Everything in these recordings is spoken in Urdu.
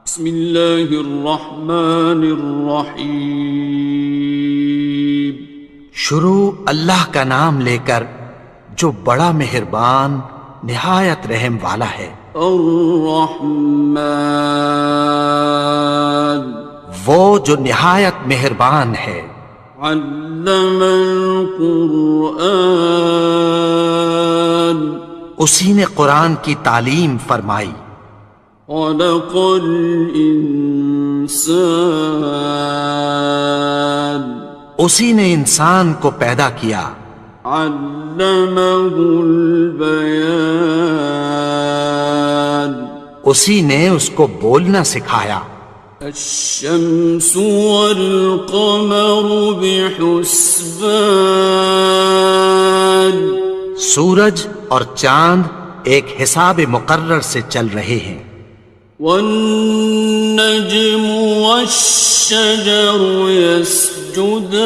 بسم اللہ الرحمن الرحیم۔ شروع اللہ کا نام لے کر جو بڑا مہربان نہایت رحم والا ہے۔ الرحمن، وہ جو نہایت مہربان ہے۔ علم القرآن، اسی نے قرآن کی تعلیم فرمائی۔ خلق الانسان، اسی نے انسان کو پیدا کیا۔ علمہ البیان، اسی نے اس کو بولنا سکھایا۔ الشمس والقمر بحسبان، سورج اور چاند ایک حساب مقرر سے چل رہے ہیں۔ والنجم والشجر يسجدان،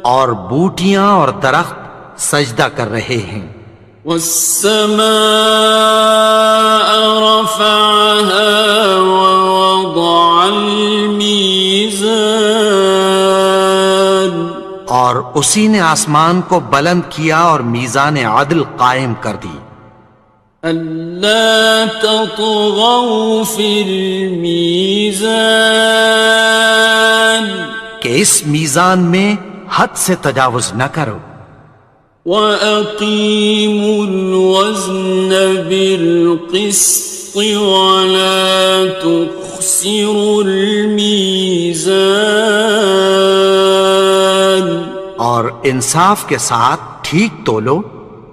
اور بوٹیاں اور درخت سجدہ کر رہے ہیں۔ والسماء رفعها ووضع الميزان، اور اسی نے آسمان کو بلند کیا اور میزان عدل قائم کر دی۔ ألا تطغوا في الميزان، کہ اس میزان میں حد سے تجاوز نہ کرو۔ وَأَقِيمُوا الْوَزْنَ بِالْقِسْطِ وَلَا تُخْسِرُوا الْمِيزَانَ، اور انصاف کے ساتھ ٹھیک تولو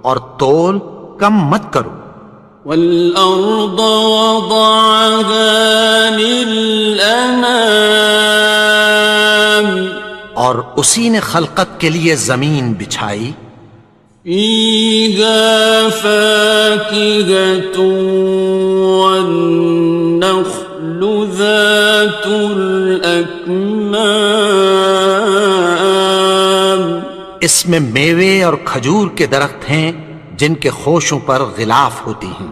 اور تول کم مت کرو۔ وَالْأَرْضَ وَضَعَهَا لِلْأَنَامِ، اور اسی نے خلقت کے لیے زمین بچھائی۔ فِيهَا فَاكِهَةٌ وَالنَّخْلُ ذَاتُ الْأَكْمَامِ، اس میں میوے اور کھجور کے درخت ہیں جن کے خوشوں پر غلاف ہوتی ہیں۔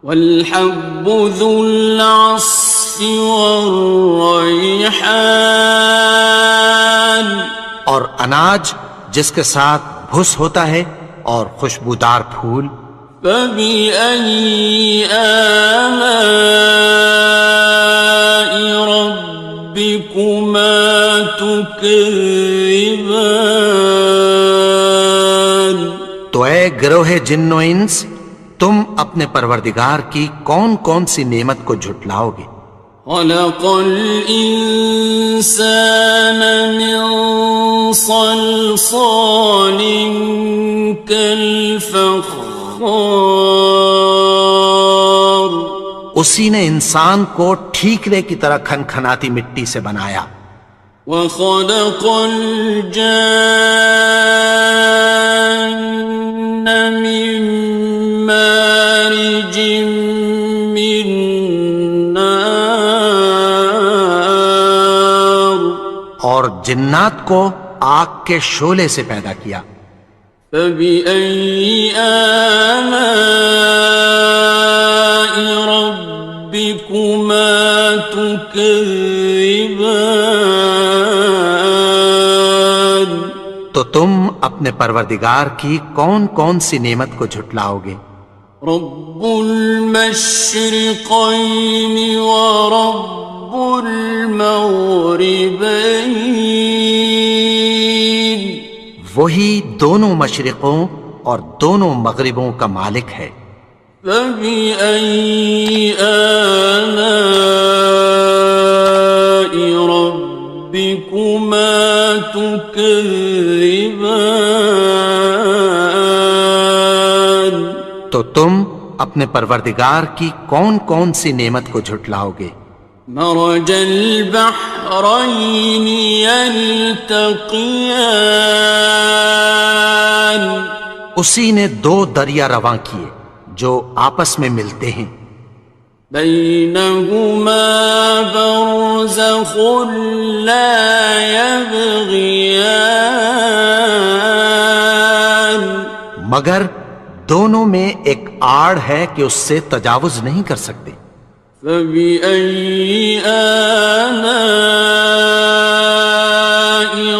وَالْحَبُّ ذُو الْعَصْفِ وَالرَّيْحَانِ، اور اناج جس کے ساتھ بھس ہوتا ہے اور خوشبودار پھول۔ فَبِأَيِّ آلَاءِ رَبِّكُمَا تُكَذِّبَانِ، تو اے گروہ جن و انس، تم اپنے پروردگار کی کون کون سی نعمت کو جھٹلاؤ گے؟ خَلَقَ الْإِنسَانَ مِنْ صَلْصَالٍ كَالْفَخَّارِ، اسی نے انسان کو ٹھیکرے کی طرح کھنکھناتی مٹی سے بنایا۔ وَخَلَقَ الْجَانَّ مِن مَّارِجٍ مِّن نَّارٍ، اور جنات کو آگ کے شعلے سے پیدا کیا۔ فَبِأَيِّ آلَاءِ رَبِّكُمَا تُكَذِّبَانِ، تو تم اپنے پروردگار کی کون کون سی نعمت کو جھٹلاؤ گے؟ رب المشرقین ورب المغربین، وہی دونوں مشرقوں اور دونوں مغربوں کا مالک ہے۔ فَبِأَيِّ آلَاءِ رَبِّكُمَا تُكَذِّبَانِ، تو تم اپنے پروردگار کی کون کون سی نعمت کو جھٹلاؤ گے؟ مرج البحرین یلتقیان، اسی نے دو دریا رواں کیے جو آپس میں ملتے ہیں۔ بینہما برزخ لا یبغیان، مگر دونوں میں ایک آڑ ہے کہ اس سے تجاوز نہیں کر سکتے۔ فبأي آلاء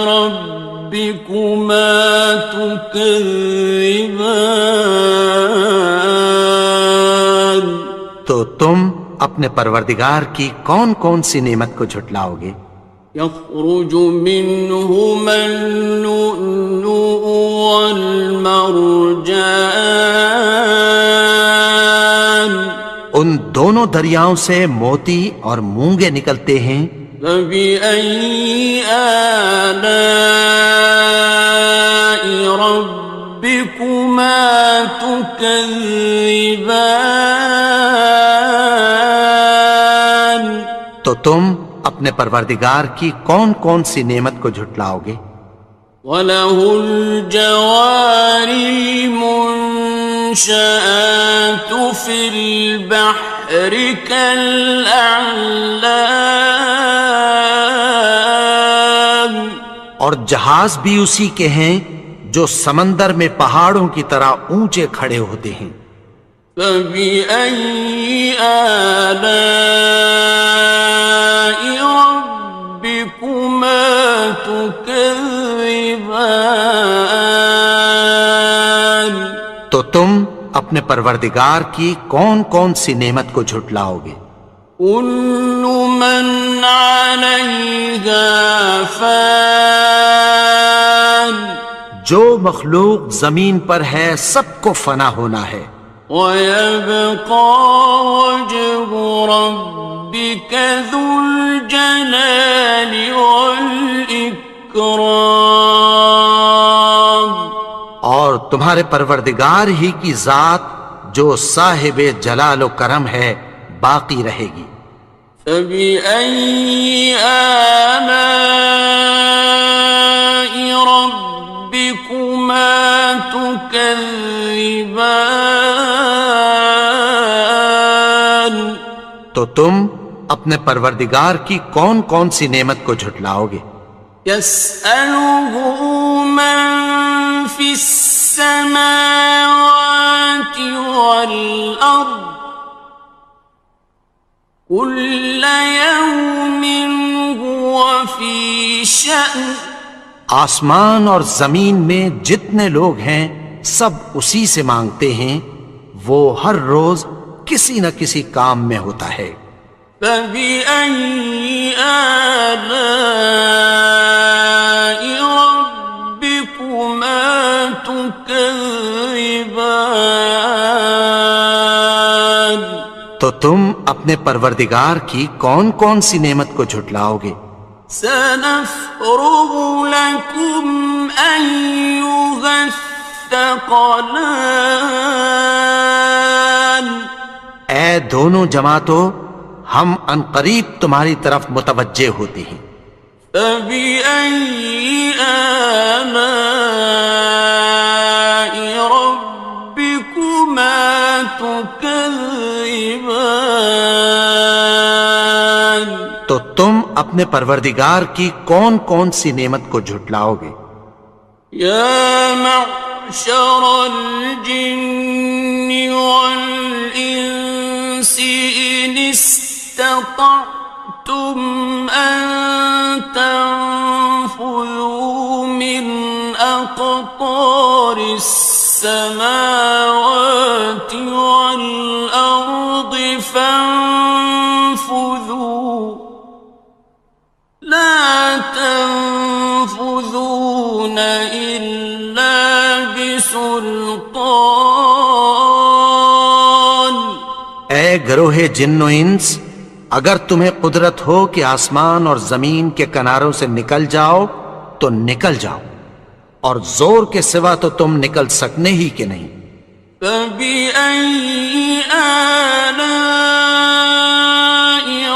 ربكما تكذبان؟ تو تم اپنے پروردگار کی کون کون سی نعمت کو جھٹلاؤ گے؟ يخرج منهما اللؤلؤ والمرجان ان دونوں دریاؤں سے موتی اور مونگے نکلتے ہیں۔ فبأي آلاء ربكما تكذبان؟ تو تم اپنے پروردگار کی کون کون سی نعمت کو جھٹلاؤ گے؟ وَلَهُ الْجَوَارِ الْمُنشَآتُ فِي الْبَحْرِ كَالْأَعْلَامِ، اور جہاز بھی اسی کے ہیں جو سمندر میں پہاڑوں کی طرح اونچے کھڑے ہوتے ہیں۔ فَبِأَيِّ آلَاءِ رَبِّكُمَا تُكَذِّبَانِ؟ تو تم اپنے پروردگار کی کون کون سی نعمت کو جھٹلاؤ گے؟ كُلُّ مَنْ عَلَيْهَا فَانٍ، جو مخلوق زمین پر ہے سب کو فنا ہونا ہے۔ وَيَبْقَى وَجْهُ رَبِّكَ ذُو الْجَلَالِ وَالْإِكْرَامِ، اور تمہارے پروردگار ہی کی ذات جو صاحب جلال و کرم ہے باقی رہے گی۔ فَبِأَيِّ آلَاءِ رَبِّكُمَا تُكَذِّبَانِ؟ تو تم اپنے پروردگار کی کون کون سی نعمت کو جھٹلاؤ گے؟ يَسْأَلُهُ مَن فِي السَّمَاوَاتِ وَالْأَرْضِ كُلَّ يَوْمٍ هُوَ فِي شَأْنٍ، آسمان اور زمین میں جتنے لوگ ہیں سب اسی سے مانگتے ہیں، وہ ہر روز کسی نہ کسی کام میں ہوتا ہے۔ فَبِأَيِّ آلَاءِ رَبِّكُمَا تُكَذِّبَانِ؟ تو تم اپنے پروردگار کی کون کون سی نعمت کو جھٹلاؤ گے؟ سَنَفْرُغُ لَكُمْ أَيُّهَ الثَّقَلَانِ؟ اے دونوں جماعتوں، ہم عنقریب تمہاری طرف متوجہ ہوتے ہیں۔ فَبِأَيِّ آلَاءِ رَبِّكُمَا تُكَذِّبَانِ؟ تو تم اپنے پروردگار کی کون کون سی نعمت کو جھٹلاؤ گے؟ يَا مَعْشَرَ الْجِنِّ وَالْإِنسِ إِنِ اسْتَطَعْتُمْ أَن تَنفُذُوا مِنْ أَقْطَارِ السَّمَاوَاتِ وَالْأَرْضِ فَانفُذُوا لَا تَنفُذُونَ إِلَّا بِسُلْطَانٍ۔ اے گروہ جن و انس، اگر تمہیں قدرت ہو کہ آسمان اور زمین کے کناروں سے نکل جاؤ تو نکل جاؤ، اور زور کے سوا تو تم نکل سکنے ہی کہ نہیں۔ فَبِأَيِّ آلَاءِ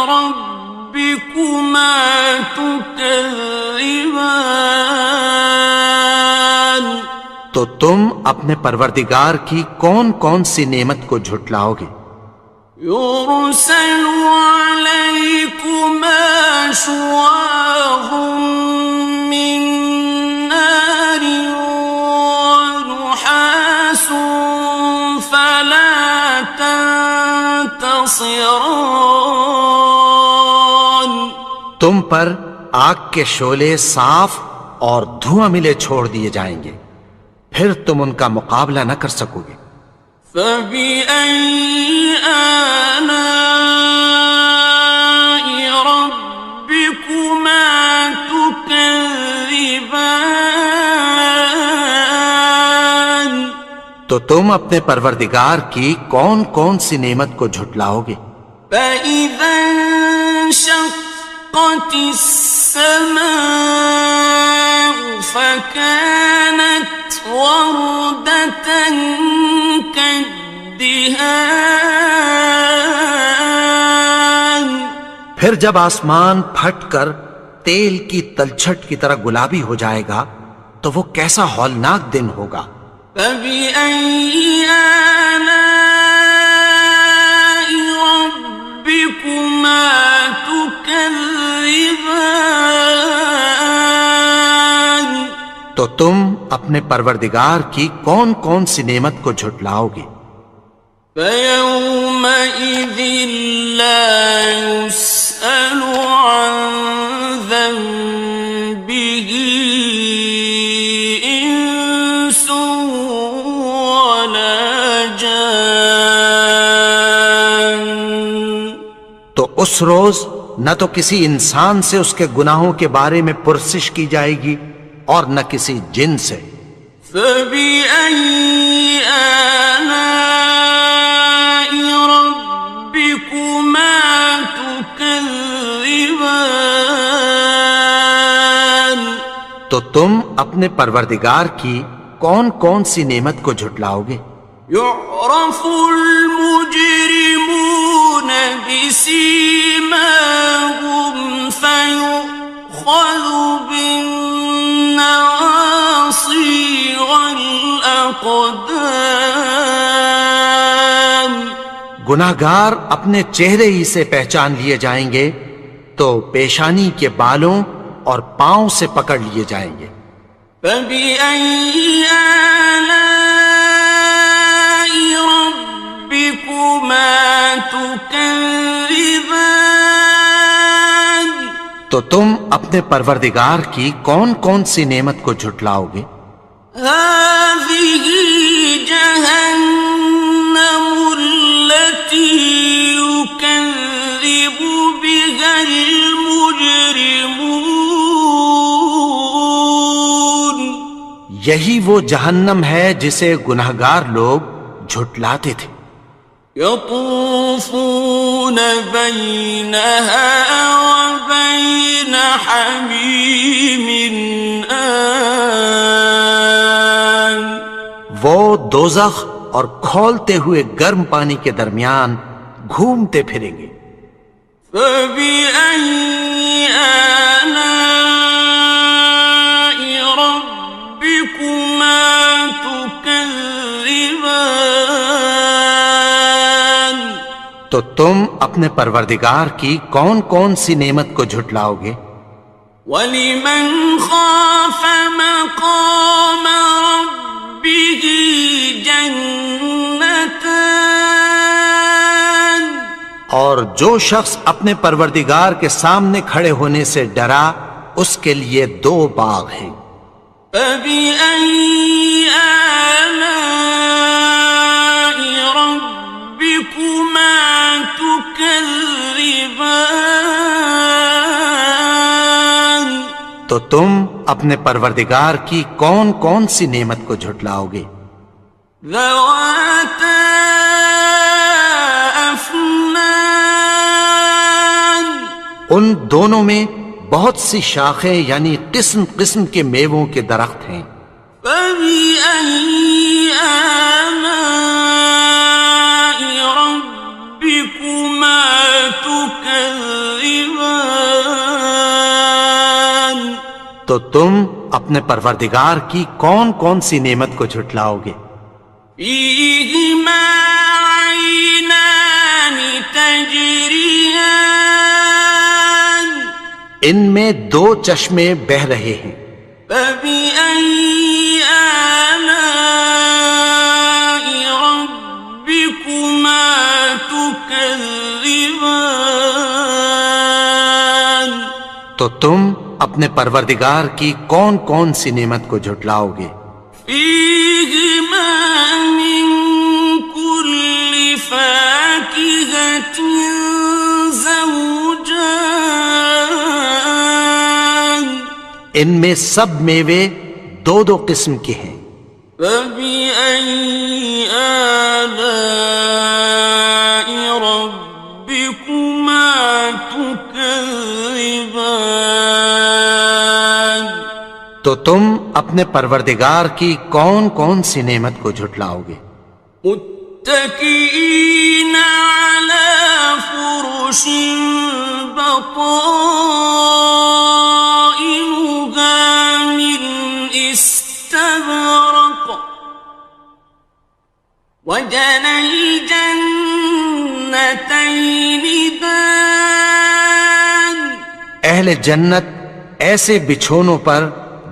رَبِّكُمَا تُكَذِّبَانِ؟ تو تم اپنے پروردگار کی کون کون سی نعمت کو جھٹلاؤ گے؟ يُرْسَلُ عَلَيْكُمَا شُوَاظٌ مِّن نَّارٍ وَنُحَاسٌ فَلَا تنتصران تم پر آگ کے شعلے صاف اور دھواں ملے چھوڑ دیے جائیں گے، پھر تم ان کا مقابلہ نہ کر سکو گے۔ فبأي آلاء ربكما تكذبان تو تم اپنے پروردگار کی کون کون سی نعمت کو جھٹلاؤ گے؟ فإذا انشقت السماء فكانت وردة كالدهان پھر جب آسمان پھٹ کر تیل کی تلچھٹ کی طرح گلابی ہو جائے گا تو وہ کیسا ہولناک دن ہوگا۔ فبأي آلاء ربكما تكذبان تو تم اپنے پروردگار کی کون کون سی نعمت کو جھٹلاؤ گے؟ فيومئذ لا يسأل عن ذنبه إنس ولا جان تو اس روز نہ تو کسی انسان سے اس کے گناہوں کے بارے میں پرسش کی جائے گی اور نہ کسی جن سے۔ فبأي آلاء ربكما تكذبان تو تم اپنے پروردگار کی کون کون سی نعمت کو جھٹلاؤ گے؟ يعرف المجرمون بسيماهم فيؤخذ بالنواصي والأقدام گناہگار اپنے چہرے ہی سے پہچان لیے جائیں گے تو پیشانی کے بالوں اور پاؤں سے پکڑ لیے جائیں گے۔ فبأي آلاء ربكما تكذبان تو تم اپنے پروردگار کی کون کون سی نعمت کو جھٹلاؤ گے؟ هذه جهنم التي يكذب بها المجرمون یہی وہ جہنم ہے جسے گناہگار لوگ جھٹلاتے تھے۔ يطوفون بينها وبين حميم آن وہ دوزخ اور کھولتے ہوئے گرم پانی کے درمیان گھومتے پھریں گے۔ فبأي آلاء ربكما تكذبان تو تم اپنے پروردگار کی کون کون سی نعمت کو جھٹلاؤ گے؟ وَلِمَنْ خَافَ مَقَامَ رَبِّهِ جَنَّتَانِ اور جو شخص اپنے پروردگار کے سامنے کھڑے ہونے سے ڈرا اس کے لیے دو باغ ہیں۔ فَبِأَيِّ آلَاءِ رَبِّكُمَا تُكَذِّبَانِ تو تم اپنے پروردگار کی کون کون سی نعمت کو جھٹلاؤ گے؟ ذَوَاتَا أَفْنَانٍ ان دونوں میں بہت سی شاخیں یعنی قسم قسم کے میووں کے درخت ہیں۔ فَبِأَيِّ آلَاءِ رَبِّكُمَا تُكَذِّبَانِ تو تم اپنے پروردگار کی کون کون سی نعمت کو جھٹلاؤ گے؟ فِيهِمَا عَيْنَانِ تَجْرِيَانِ ان میں دو چشمے بہہ رہے ہیں۔ فَبِأَيِّ آلَاءِ رَبِّكُمَا تُكَذِّبَانِ تكذبان تو تم اپنے پروردگار کی کون کون سی نعمت کو جھٹلاؤ گے؟ فيهما من كل فاكهة زوجان ان میں سب میوے دو دو قسم کے ہیں۔ فبأي آلاء ربكما تكذبان تو تم اپنے پروردگار کی کون کون سی نعمت کو جھٹلاؤ گے؟ متكئين على فرش بطائنها من استبرق وجنى الجنتين دان اہل جنت ایسے بچھونوں پر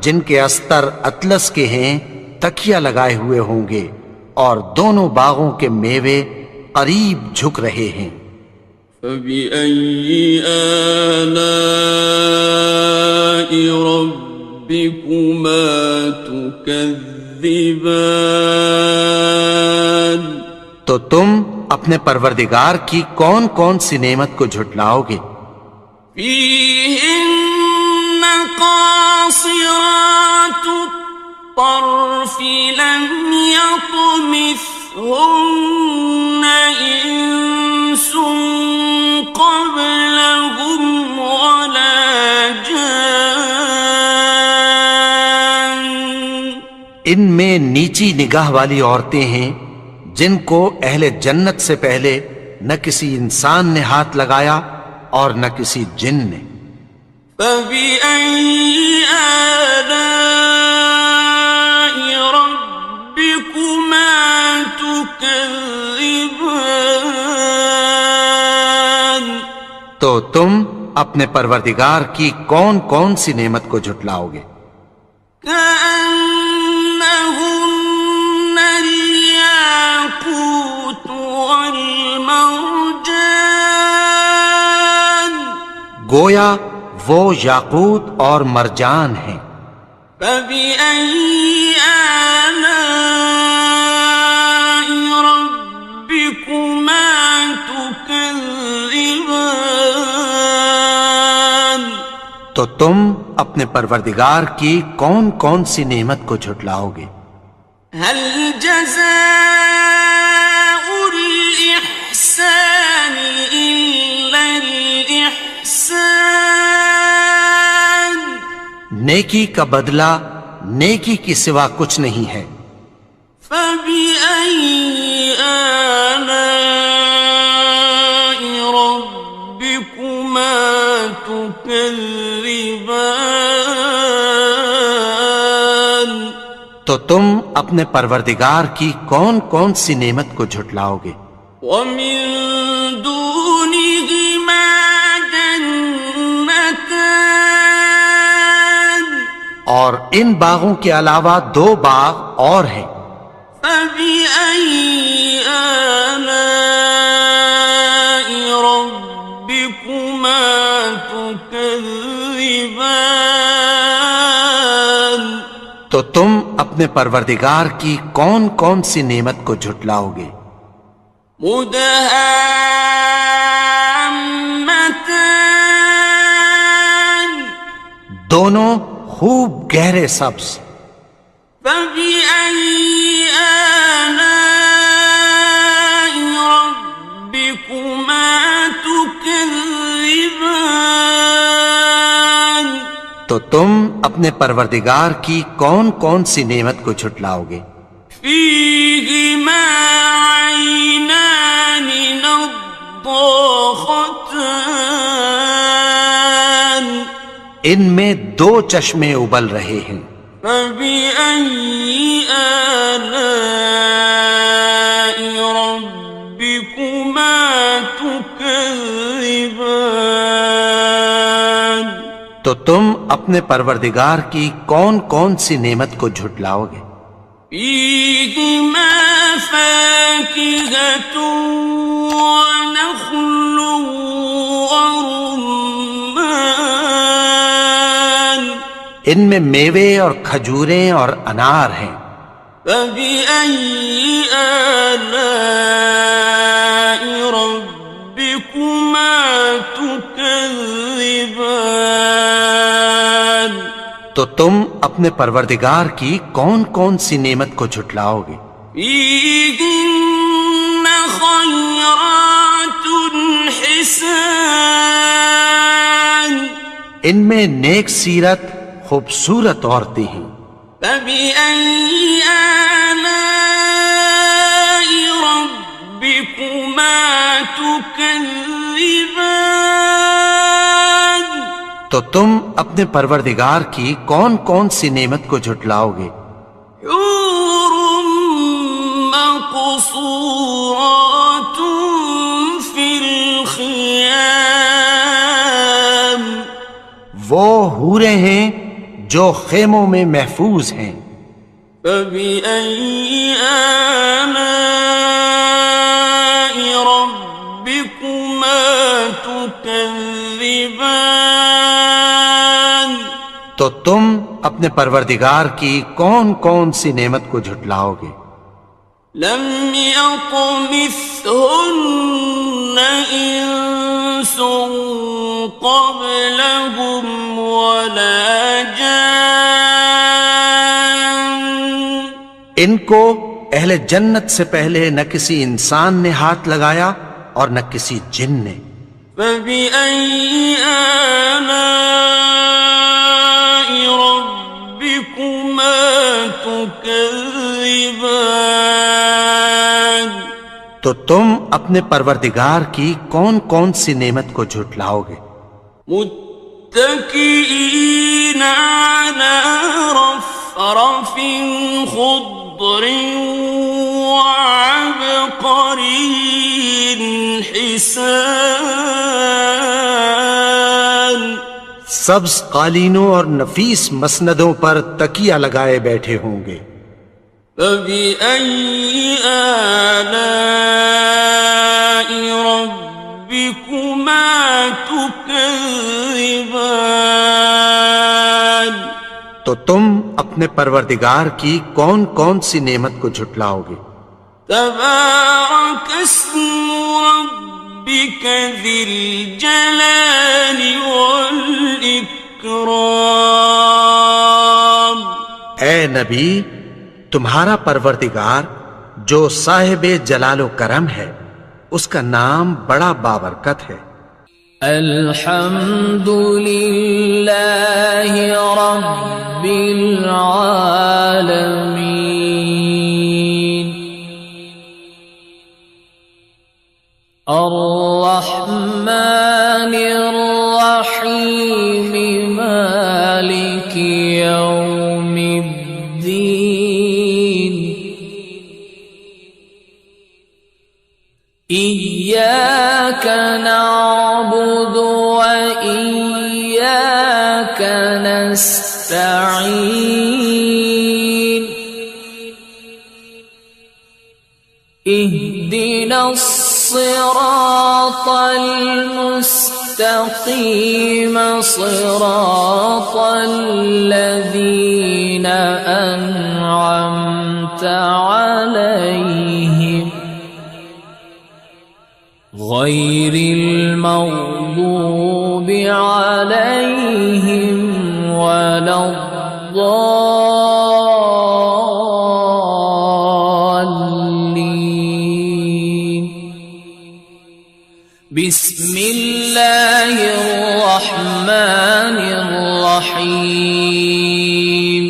جن کے استر اطلس کے ہیں تکیہ لگائے ہوئے ہوں گے، اور دونوں باغوں کے میوے قریب جھک رہے ہیں۔ فبأي آلاء ربكما تكذبان تو تم اپنے پروردگار کی کون کون سی نعمت کو جھٹلاؤ گے؟ فيهن قاصرات الطرف لم يطمثهن إنس قبلهم ولا جان ان میں نیچی نگاہ والی عورتیں ہیں جن کو اہل جنت سے پہلے نہ کسی انسان نے ہاتھ لگایا اور نہ کسی جن نے۔ فبأي آلاء ربكما تكذبان تو تم اپنے پروردگار کی کون کون سی نعمت کو جھٹلاؤ گے؟ كأنهن الياقوت والمرجان گویا وہ یاقوت اور مرجان ہیں۔ فبأي آلاء ربكما تكذبان تو تم اپنے پروردگار کی کون کون سی نعمت کو جھٹلاؤ گے؟ هل جزاء الإحسان إلا الإحسان نیکی کا بدلہ نیکی کی سوا کچھ نہیں ہے۔ فبأي آلاء ربكما تكذبان تو تم اپنے پروردگار کی کون کون سی نعمت کو جھٹلاؤ گے؟ ومن دونهما جنتان اور ان باغوں کے علاوہ دو باغ اور ہیں۔ فبأي آلاء ربكما تكذبان تو تم اپنے پروردگار کی کون کون سی نعمت کو جھٹلاؤ گے؟ مدهامتان دونوں خوب گہرے سبز۔ فبأي آلاء ربكما تكذبان تو تم اپنے پروردگار کی کون کون سی نعمت کو جھٹلاؤ گے؟ فيهما عينان نضاختان ان میں دو چشمے ابل رہے ہیں۔ فبأي آلاء ربكما تكذبان تو تم اپنے پروردگار کی کون کون سی نعمت کو جھٹلاؤ گے؟ فيهما فاكهة ونخل ورمان ان میں میوے اور کھجوریں اور انار ہیں. فبأي آلاء ربكما تكذبان تو تم اپنے پروردگار کی کون کون سی نعمت کو جھٹلاؤ گے؟ فيهن خيرات حسان ان میں نیک سیرت خوبصورت عورتیں ہیں. فبأي آلاء ربكما تكذبان تو تم اپنے پروردگار کی کون کون سی نعمت کو جھٹلاؤ گے؟ حور مقصورات في الخيام وہ حوریں ہیں جو خیموں میں محفوظ ہیں. فبأي آلاء ربكما تكذبان تو تم اپنے پروردگار کی کون کون سی نعمت کو جھٹلاؤ گے؟ لم يطمثهن إنس قبلهم ولا جان ان کو اہل جنت سے پہلے نہ کسی انسان نے ہاتھ لگایا اور نہ کسی جن نے. فبأي آلاء ربكما تكذبان تو تم اپنے پروردگار کی کون کون سی نعمت کو جھٹلاؤ گے؟ متكئين على رفرف خضر وعبقري حسان سبز قالینوں اور نفیس مسندوں پر تکیہ لگائے بیٹھے ہوں گے. فبأي آلاء ربكما تكذبان تو تم اپنے پروردگار کی کون کون سی نعمت کو جھٹلاؤ گے؟ تبارك اسم ربك ذي الجلال والإكرام اے نبی، تمہارا پروردگار جو صاحب جلال و کرم ہے اس کا نام بڑا بابرکت ہے. الحمد للہ رب العالمین الرحمن الرحیم مالک یوم الدین إياك نعبد وإياك نستعين اهدنا الصراط المستقيم صراط الذين أنعمت عليهم غير المغضوب عليهم ولا الضالين. بسم الله الرحمن الرحيم.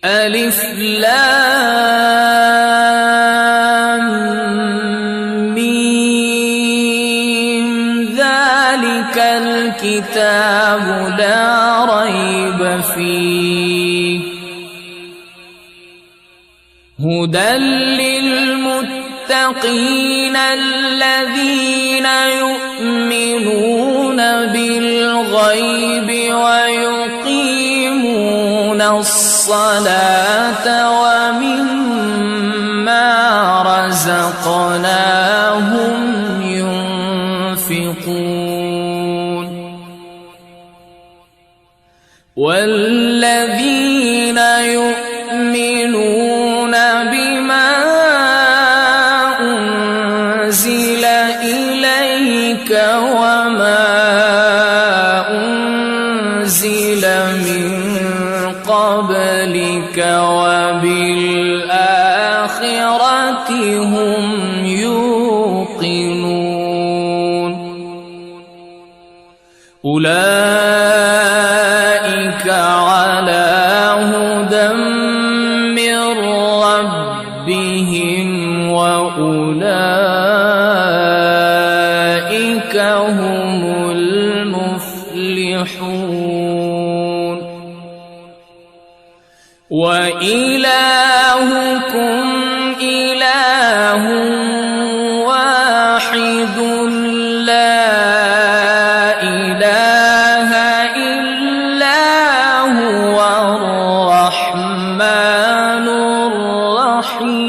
ألف لام ميم ذلك الكتاب لا ريب فيه هدى للمتقين الذين يؤمنون بالغيب ويقيمون الصلاة ومما رزقناهم ينفقون والذين يؤمنون بما أنزل إليك وما أنزل من قبلك وبالآخرة هم يوقنون أولئك على هدى من ربهم وأولئك هم المفلحون وإلهكم إله واحد لا إله إلا هو الرحمن الرحيم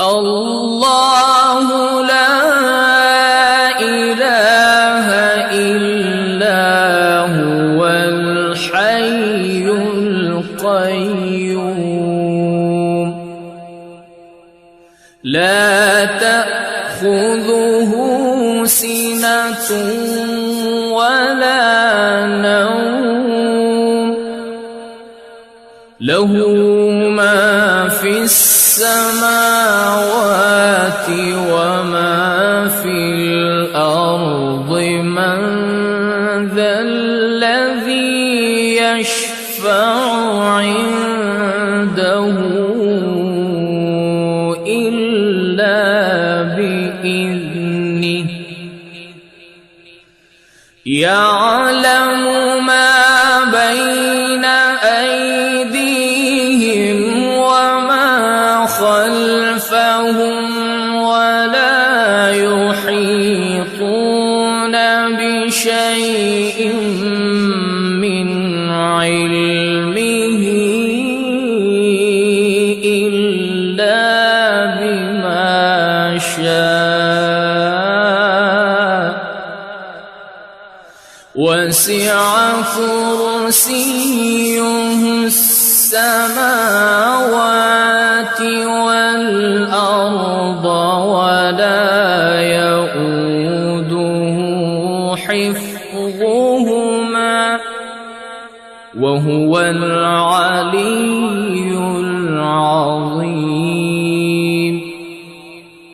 الله لا إله إلا هو الحي القيوم لا تأخذه سنة ولا نوم له ما في السماوات وما في الأرض من ذا الذي يشفع عنده إلا بإذنه يعلم ما بين أيديهم وما خلفهم ولا يحيطون بشيء من علمه إلا بما شاء وسع كرسيه السماوات والأرض ولا يؤوده حفظهما وهو العلي